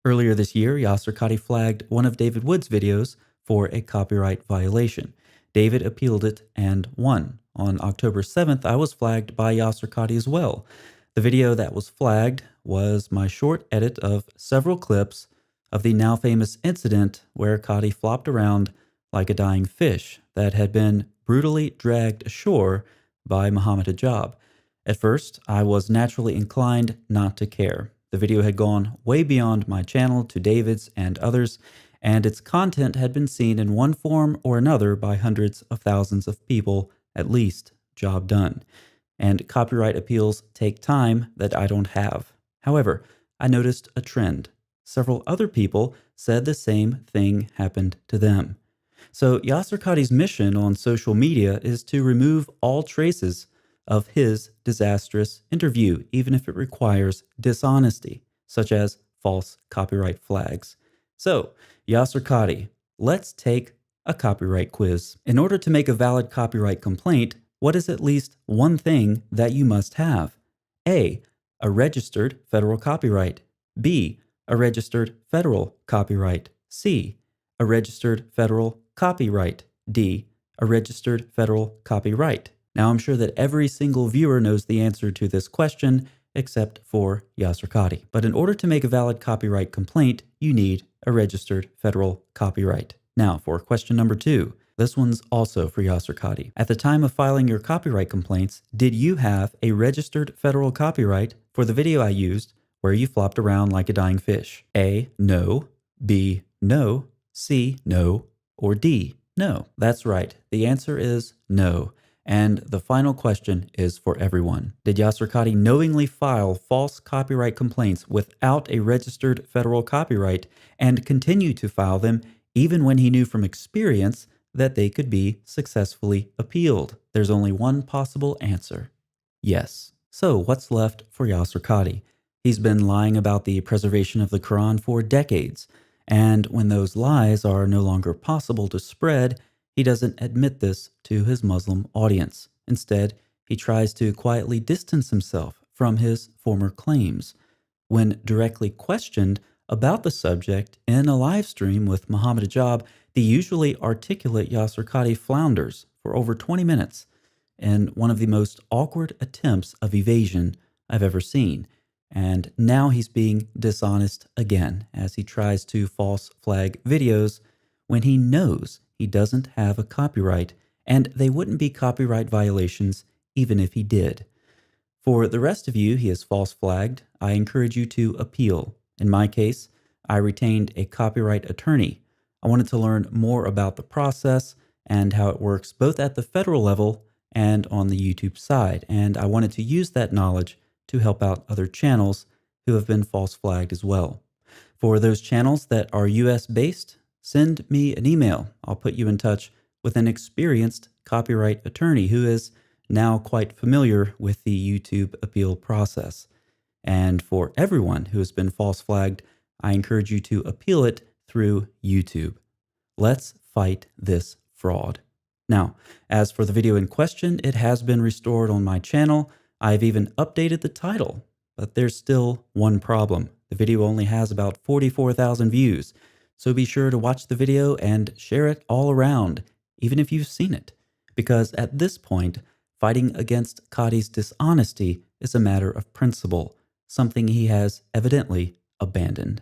Earlier this year, Yasir flagged one of David Wood's videos for a copyright violation. David appealed it and won. On October 7th, I was flagged by Yasir as well. The video that was flagged was my short edit of several clips of the now famous incident where Qadhi flopped around like a dying fish that had been brutally dragged ashore by Muhammad Hijab. At first, I was naturally inclined not to care. The video had gone way beyond my channel to David's and others, and its content had been seen in one form or another by hundreds of thousands of people, at least. Job done. And copyright appeals take time that I don't have. However, I noticed a trend. Several other people said the same thing happened to them. So Yasir mission on social media is to remove all traces of his disastrous interview, even if it requires dishonesty, such as false copyright flags. So, Yasir, let's take a copyright quiz. In order to make a valid copyright complaint, what is at least one thing that you must have? A registered federal copyright. B, a registered federal copyright. C, a registered federal copyright. D, a registered federal copyright. Now, I'm sure that every single viewer knows the answer to this question, except for Yasir. But in order to make a valid copyright complaint, you need a registered federal copyright. Now, for question number 2. This one's also for Yasir. At the time of filing your copyright complaints, did you have a registered federal copyright for the video I used where you flopped around like a dying fish? A, no. B, no. C, no. Or D, no. That's right. The answer is no. And the final question is for everyone. Did Yasir knowingly file false copyright complaints without a registered federal copyright and continue to file them even when he knew from experience that they could be successfully appealed? There's only one possible answer. Yes. So what's left for Yasir? He's been lying about the preservation of the Quran for decades, and when those lies are no longer possible to spread, he doesn't admit this to his Muslim audience. Instead, he tries to quietly distance himself from his former claims. When directly questioned about the subject in a live stream with Muhammad Hijab, the usually articulate Yasir flounders for over 20 minutes in one of the most awkward attempts of evasion I've ever seen. And now he's being dishonest again as he tries to false flag videos when he knows he doesn't have a copyright, and they wouldn't be copyright violations even if he did. For the rest of you he has false flagged, I encourage you to appeal. In my case, I retained a copyright attorney. I wanted to learn more about the process and how it works both at the federal level and on the YouTube side, and I wanted to use that knowledge to help out other channels who have been false flagged as well. For those channels that are US based, send me an email. I'll put you in touch with an experienced copyright attorney who is now quite familiar with the YouTube appeal process. And for everyone who has been false flagged, I encourage you to appeal it through YouTube. Let's fight this fraud. Now, as for the video in question, it has been restored on my channel. I've even updated the title, but there's still one problem. The video only has about 44,000 views. So be sure to watch the video and share it all around, even if you've seen it, because at this point, fighting against Qadhi's dishonesty is a matter of principle, something he has evidently abandoned.